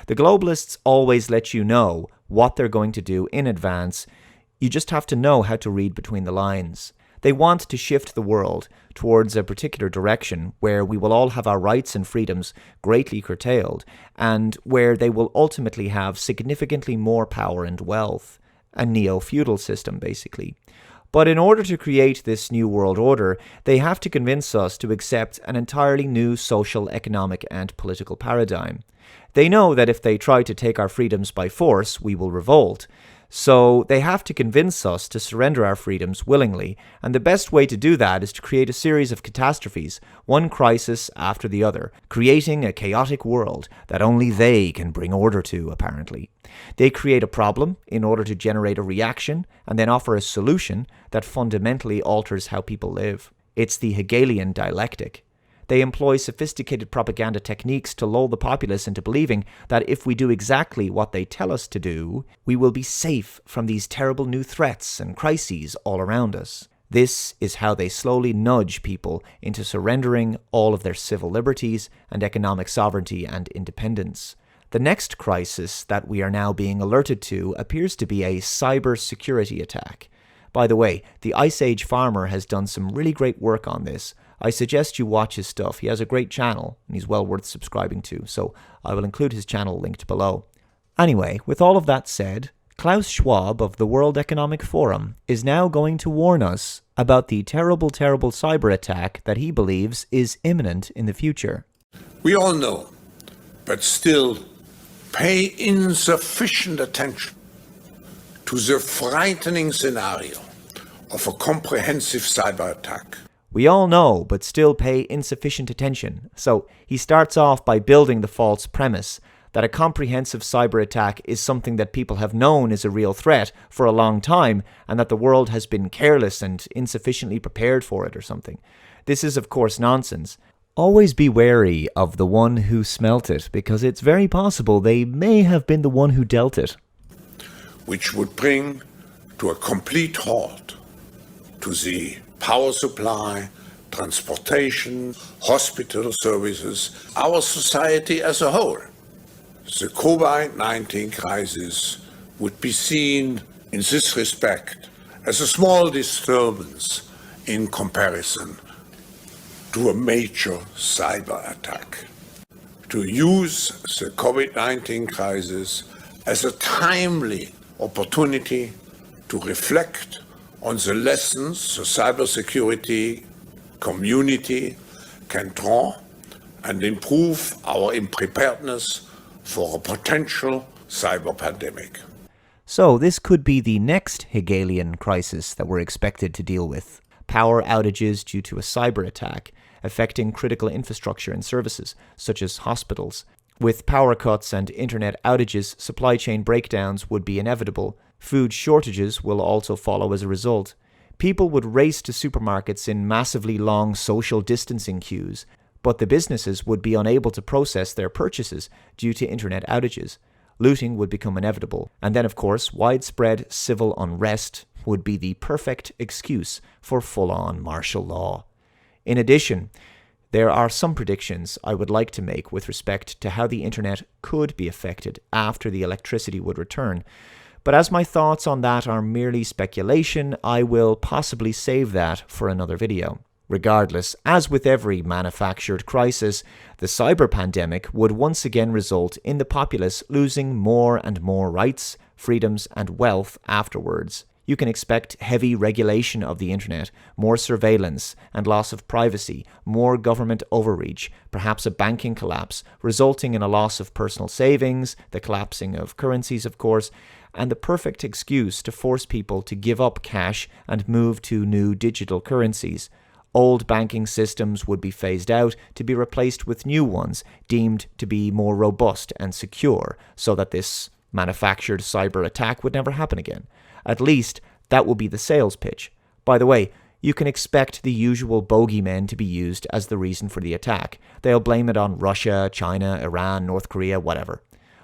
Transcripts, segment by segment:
The globalists always let you know what they're going to do in advance. You just have to know how to read between the lines. They want to shift the world towards a particular direction where we will all have our rights and freedoms greatly curtailed, and where they will ultimately have significantly more power and wealth. A neo-feudal system, basically. But in order to create this new world order, they have to convince us to accept an entirely new social, economic, and political paradigm. They know that if they try to take our freedoms by force, we will revolt. So they have to convince us to surrender our freedoms willingly, and the best way to do that is to create a series of catastrophes, one crisis after the other, creating a chaotic world that only they can bring order to, apparently. They create a problem in order to generate a reaction, and then offer a solution that fundamentally alters how people live. It's the Hegelian dialectic. They employ sophisticated propaganda techniques to lull the populace into believing that if we do exactly what they tell us to do, we will be safe from these terrible new threats and crises all around us. This is how they slowly nudge people into surrendering all of their civil liberties and economic sovereignty and independence. The next crisis that we are now being alerted to appears to be a cyber security attack. By the way, the Ice Age Farmer has done some really great work on this. I suggest you watch his stuff. He has a great channel, and he's well worth subscribing to, so I will include his channel linked below. Anyway, with all of that said, Klaus Schwab of the World Economic Forum is now going to warn us about the terrible, terrible cyber attack that he believes is imminent in the future. We all know, but still pay insufficient attention to the frightening scenario of a comprehensive cyber attack. We all know, but still pay insufficient attention. So he starts off by building the false premise that a comprehensive cyber attack is something that people have known is a real threat for a long time, and that the world has been careless and insufficiently prepared for it or something. This is, of course, nonsense. Always be wary of the one who smelt it, because it's very possible they may have been the one who dealt it. Which would bring to a complete halt to the power supply, transportation, hospital services, our society as a whole. The COVID-19 crisis would be seen in this respect as a small disturbance in comparison to a major cyber attack. To use the COVID-19 crisis as a timely opportunity to reflect on the lessons the cybersecurity community can draw and improve our preparedness for a potential cyber pandemic. So this could be the next Hegelian crisis that we're expected to deal with. Power outages due to a cyber attack affecting critical infrastructure and services, such as hospitals. With power cuts and internet outages, supply chain breakdowns would be inevitable. Food shortages will also follow as a result. People would race to supermarkets in massively long social distancing queues, but the businesses would be unable to process their purchases due to internet outages. Looting would become inevitable, and then of course widespread civil unrest would be the perfect excuse for full-on martial law. In addition, there are some predictions I would like to make with respect to how the internet could be affected after the electricity would return. But as my thoughts on that are merely speculation, I will possibly save that for another video. Regardless, as with every manufactured crisis, the cyber pandemic would once again result in the populace losing more and more rights, freedoms, and wealth afterwards. You can expect heavy regulation of the internet, more surveillance and loss of privacy, more government overreach, perhaps a banking collapse, resulting in a loss of personal savings, the collapsing of currencies, of course, and the perfect excuse to force people to give up cash and move to new digital currencies. Old banking systems would be phased out to be replaced with new ones deemed to be more robust and secure, so that this manufactured cyber attack would never happen again. At least, that will be the sales pitch. By the way, you can expect the usual bogeymen to be used as the reason for the attack. They'll blame it on Russia, China, Iran, North Korea, whatever.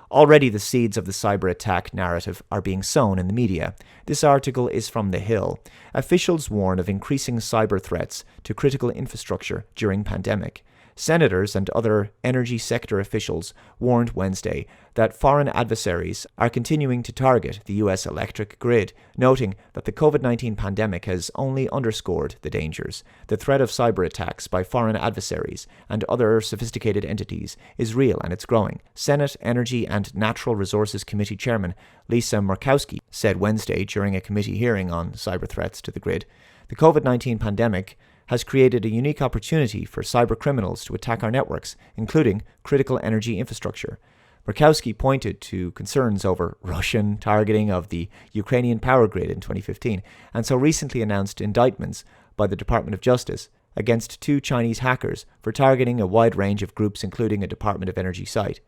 Already the seeds of the cyber attack narrative are being sown in the media. This article is from The Hill. Officials warn of increasing cyber threats to critical infrastructure during pandemic. Senators and other energy sector officials warned Wednesday that foreign adversaries are continuing to target the US electric grid, noting that the COVID-19 pandemic has only underscored the dangers. The threat of cyber attacks by foreign adversaries and other sophisticated entities is real and it's growing. Senate Energy and Natural Resources Committee Chairman Lisa Murkowski said Wednesday during a committee hearing on cyber threats to the grid. The COVID-19 pandemic has created a unique opportunity for cyber criminals to attack our networks, including critical energy infrastructure. Murkowski pointed to concerns over Russian targeting of the Ukrainian power grid in 2015, and so recently announced indictments by the Department of Justice against 2 Chinese hackers for targeting a wide range of groups, including a Department of Energy site.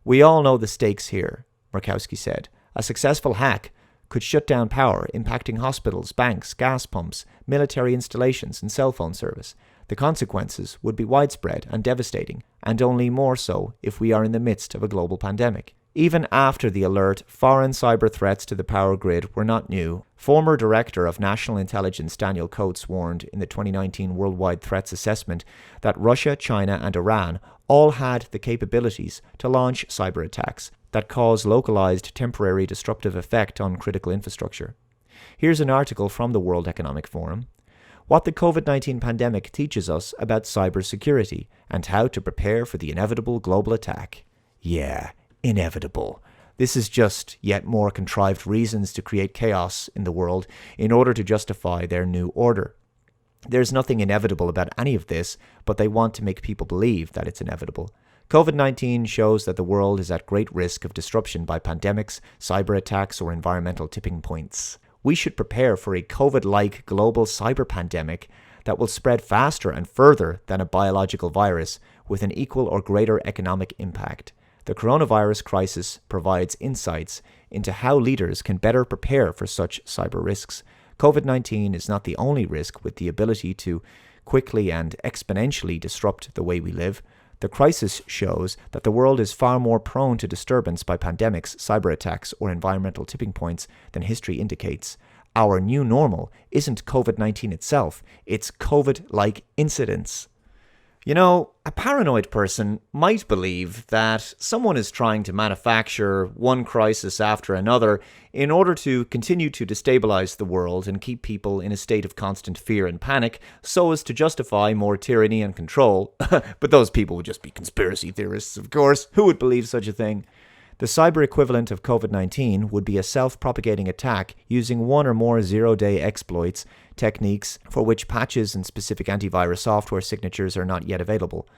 "We all know the stakes here," Murkowski said. "A successful hack could shut down power, impacting hospitals, banks, gas pumps, military installations, and cell phone service. The consequences would be widespread and devastating, and only more so if we are in the midst of a global pandemic." Even after the alert, foreign cyber threats to the power grid were not new. Former Director of National Intelligence Daniel Coates warned in the 2019 Worldwide Threats Assessment that Russia, China, and Iran all had the capabilities to launch cyber attacks that cause localized temporary disruptive effect on critical infrastructure. Here's an article from the World Economic Forum. What the COVID-19 pandemic teaches us about cybersecurity and how to prepare for the inevitable global attack. Yeah, inevitable. This is just yet more contrived reasons to create chaos in the world in order to justify their new order. There's nothing inevitable about any of this, but they want to make people believe that it's inevitable. COVID-19 shows that the world is at great risk of disruption by pandemics, cyber attacks, or environmental tipping points. We should prepare for a COVID-like global cyber pandemic that will spread faster and further than a biological virus with an equal or greater economic impact. The coronavirus crisis provides insights into how leaders can better prepare for such cyber risks. COVID-19 is not the only risk with the ability to quickly and exponentially disrupt the way we live. The crisis shows that the world is far more prone to disturbance by pandemics, cyber attacks, or environmental tipping points than history indicates. Our new normal isn't COVID-19 itself, it's COVID-like incidents. You know, a paranoid person might believe that someone is trying to manufacture one crisis after another in order to continue to destabilize the world and keep people in a state of constant fear and panic so as to justify more tyranny and control. But those people would just be conspiracy theorists, of course. Who would believe such a thing? The cyber equivalent of COVID-19 would be a self-propagating attack using one or more zero-day exploits, techniques for which patches and specific antivirus software signatures are not yet available.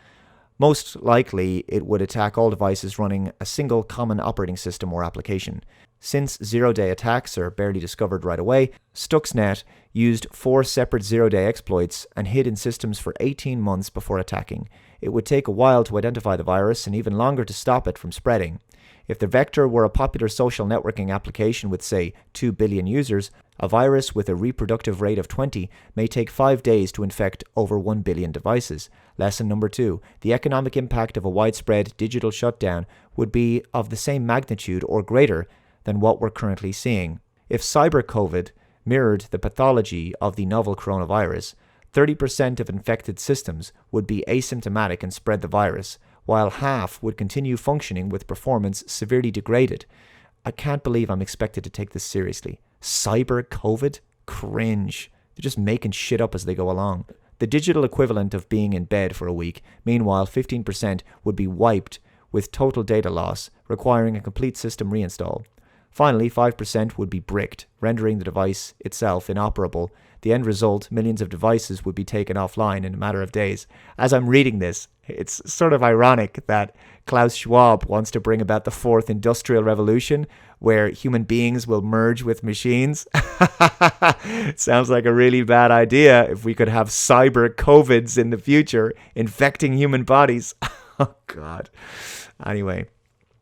Most likely, it would attack all devices running a single common operating system or application. Since zero-day attacks are barely discovered right away, Stuxnet used 4 separate zero-day exploits and hid in systems for 18 months before attacking. It would take a while to identify the virus and even longer to stop it from spreading. If the vector were a popular social networking application with, say, 2 billion users, a virus with a reproductive rate of 20 may take 5 days to infect over 1 billion devices. Lesson number 2. The economic impact of a widespread digital shutdown would be of the same magnitude or greater than what we're currently seeing. If cyber COVID mirrored the pathology of the novel coronavirus, 30% of infected systems would be asymptomatic and spread the virus, while half would continue functioning with performance severely degraded. I can't believe I'm expected to take this seriously. Cyber COVID? Cringe. They're just making shit up as they go along. The digital equivalent of being in bed for a week. Meanwhile, 15% would be wiped with total data loss, requiring a complete system reinstall. Finally, 5% would be bricked, rendering the device itself inoperable. The end result, millions of devices would be taken offline in a matter of days. As I'm reading this, it's sort of ironic that Klaus Schwab wants to bring about the 4th Industrial Revolution, where human beings will merge with machines. Sounds like a really bad idea if we could have cyber COVIDs in the future, infecting human bodies. Oh, God. Anyway,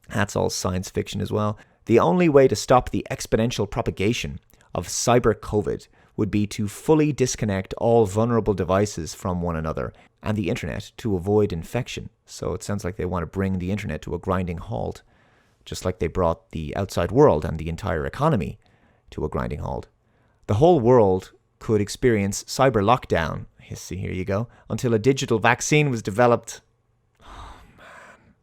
that's all science fiction as well. The only way to stop the exponential propagation of cyber COVID would be to fully disconnect all vulnerable devices from one another and the internet to avoid infection. So it sounds like they want to bring the internet to a grinding halt, just like they brought the outside world and the entire economy to a grinding halt. The whole world could experience cyber lockdown. See, here you go. Until a digital vaccine was developed. Oh, man.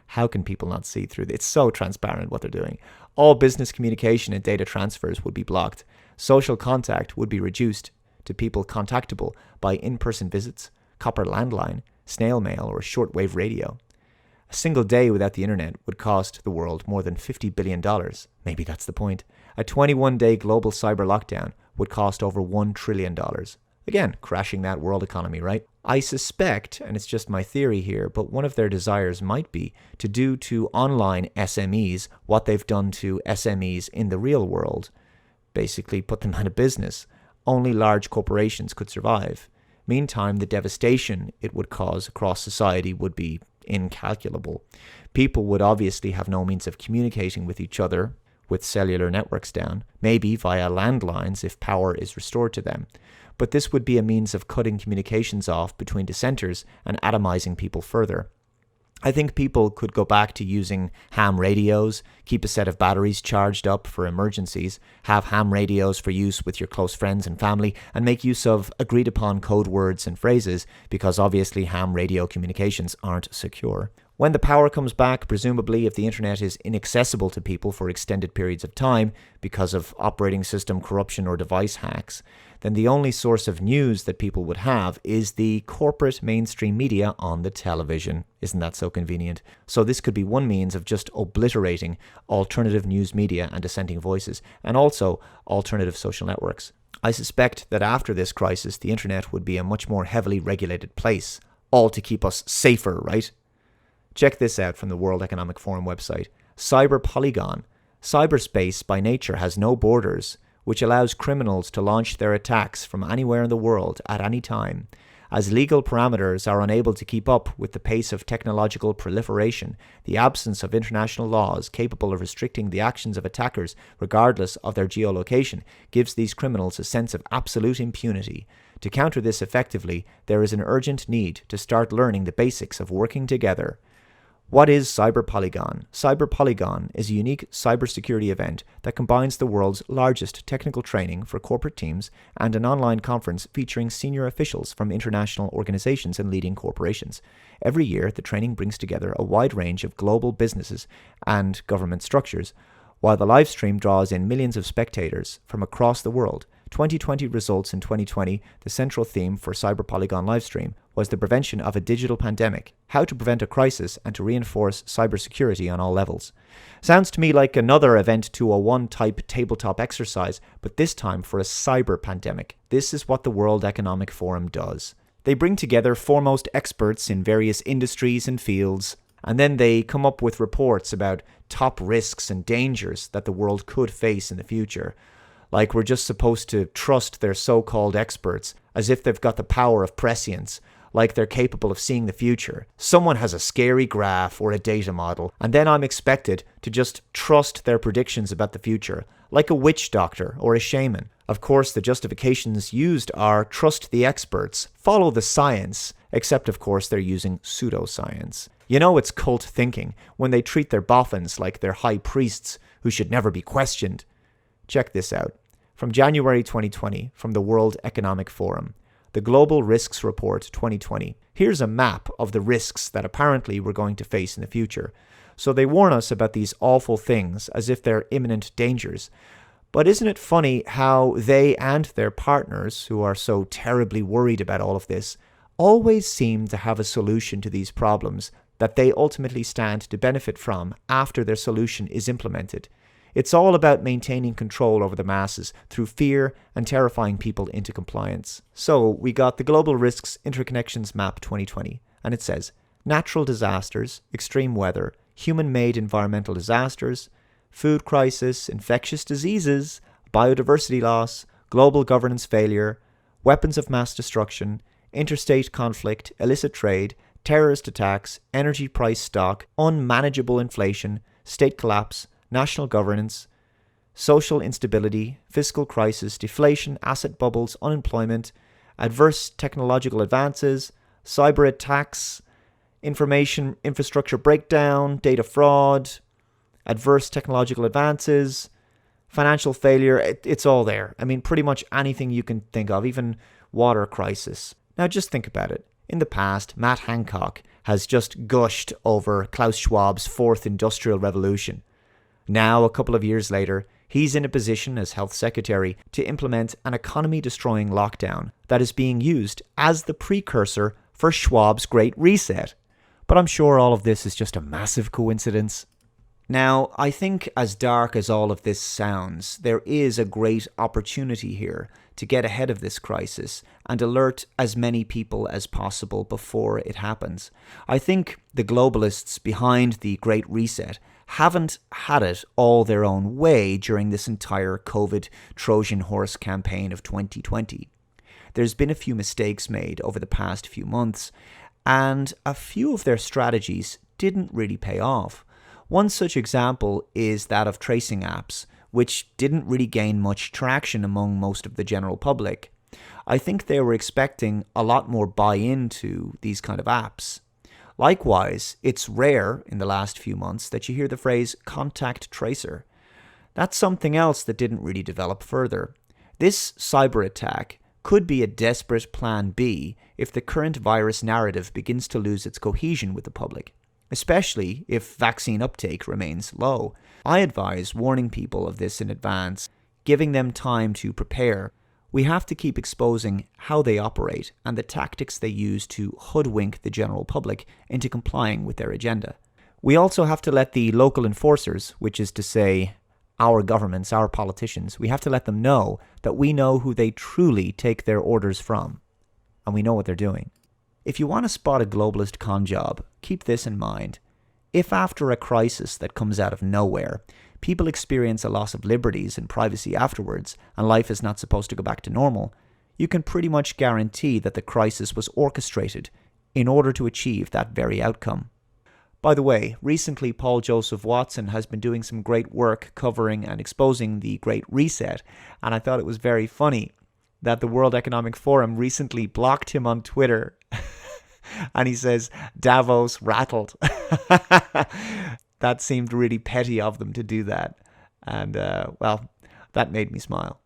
How can people not see through this? It's so transparent what they're doing. All business communication and data transfers would be blocked. Social contact would be reduced to people contactable by in-person visits, copper landline, snail mail, or shortwave radio. A single day without the internet would cost the world more than $50 billion. Maybe that's the point. A 21-day global cyber lockdown would cost over $1 trillion. Again, crashing that world economy, right? I suspect, and it's just my theory here, but one of their desires might be to do to online SMEs what they've done to SMEs in the real world. Basically put them out of business. Only large corporations could survive. Meantime, the devastation it would cause across society would be incalculable. People would obviously have no means of communicating with each other with cellular networks down, maybe via landlines if power is restored to them. But this would be a means of cutting communications off between dissenters and atomizing people further. I think people could go back to using ham radios, keep a set of batteries charged up for emergencies, have ham radios for use with your close friends and family, and make use of agreed upon code words and phrases, because obviously ham radio communications aren't secure. When the power comes back, presumably if the internet is inaccessible to people for extended periods of time because of operating system corruption or device hacks, then the only source of news that people would have is the corporate mainstream media on the television. Isn't that so convenient? So this could be one means of just obliterating alternative news media and dissenting voices, and also alternative social networks. I suspect that after this crisis, the internet would be a much more heavily regulated place, all to keep us safer, right? Check this out from the World Economic Forum website. Cyber Polygon. Cyberspace by nature has no borders, which allows criminals to launch their attacks from anywhere in the world at any time. As legal parameters are unable to keep up with the pace of technological proliferation, the absence of international laws capable of restricting the actions of attackers regardless of their geolocation gives these criminals a sense of absolute impunity. To counter this effectively, there is an urgent need to start learning the basics of working together. What is Cyber Polygon? Cyber Polygon is a unique cybersecurity event that combines the world's largest technical training for corporate teams and an online conference featuring senior officials from international organizations and leading corporations. Every year, the training brings together a wide range of global businesses and government structures, while the live stream draws in millions of spectators from across the world. 2020 results in 2020, the central theme for Cyber Polygon livestream was the prevention of a digital pandemic, how to prevent a crisis and to reinforce cybersecurity on all levels. Sounds to me like another Event 201 type tabletop exercise, but this time for a cyber pandemic. This is what the World Economic Forum does. They bring together foremost experts in various industries and fields, and then they come up with reports about top risks and dangers that the world could face in the future. Like we're just supposed to trust their so-called experts as if they've got the power of prescience, like they're capable of seeing the future. Someone has a scary graph or a data model, and then I'm expected to just trust their predictions about the future, like a witch doctor or a shaman. Of course, the justifications used are trust the experts, follow the science, except of course they're using pseudoscience. You know it's cult thinking when they treat their boffins like they're high priests who should never be questioned. Check this out. From January 2020, from the World Economic Forum, the Global Risks Report 2020. Here's a map of the risks that apparently we're going to face in the future. So they warn us about these awful things as if they're imminent dangers. But isn't it funny how they and their partners, who are so terribly worried about all of this, always seem to have a solution to these problems that they ultimately stand to benefit from after their solution is implemented? It's all about maintaining control over the masses through fear and terrifying people into compliance. So we got the Global Risks Interconnections Map 2020, and it says, natural disasters, extreme weather, human-made environmental disasters, food crisis, infectious diseases, biodiversity loss, global governance failure, weapons of mass destruction, interstate conflict, illicit trade, terrorist attacks, energy price shock, unmanageable inflation, state collapse, national governance, social instability, fiscal crisis, deflation, asset bubbles, unemployment, adverse technological advances, cyber attacks, information infrastructure breakdown, data fraud, adverse technological advances, Financial failure, it's all there. I mean, pretty much anything you can think of, even water crisis. Now just think about it. In the past, Matt Hancock has just gushed over Klaus Schwab's fourth industrial revolution. Now, a couple of years later, he's in a position as health secretary to implement an economy-destroying lockdown that is being used as the precursor for Schwab's Great Reset. But I'm sure all of this is just a massive coincidence. Now, I think as dark as all of this sounds, there is a great opportunity here to get ahead of this crisis and alert as many people as possible before it happens. I think the globalists behind the Great Reset haven't had it all their own way during this entire COVID Trojan horse campaign of 2020. There's been a few mistakes made over the past few months, and a few of their strategies didn't really pay off. One such example is that of tracing apps, which didn't really gain much traction among most of the general public. I think they were expecting a lot more buy-in to these kind of apps. Likewise, it's rare in the last few months that you hear the phrase contact tracer. That's something else that didn't really develop further. This cyber attack could be a desperate plan B if the current virus narrative begins to lose its cohesion with the public, especially if vaccine uptake remains low. I advise warning people of this in advance, giving them time to prepare. We have to keep exposing how they operate and the tactics they use to hoodwink the general public into complying with their agenda. We also have to let the local enforcers, which is to say our governments, our politicians, we have to let them know that we know who they truly take their orders from, and we know what they're doing. If you want to spot a globalist con job, keep this in mind. If after a crisis that comes out of nowhere, people experience a loss of liberties and privacy afterwards, and life is not supposed to go back to normal, you can pretty much guarantee that the crisis was orchestrated in order to achieve that very outcome. By the way, recently Paul Joseph Watson has been doing some great work covering and exposing the Great Reset, and I thought it was very funny that the World Economic Forum recently blocked him on Twitter. And he says, Davos rattled. That seemed really petty of them to do that. And, well, that made me smile.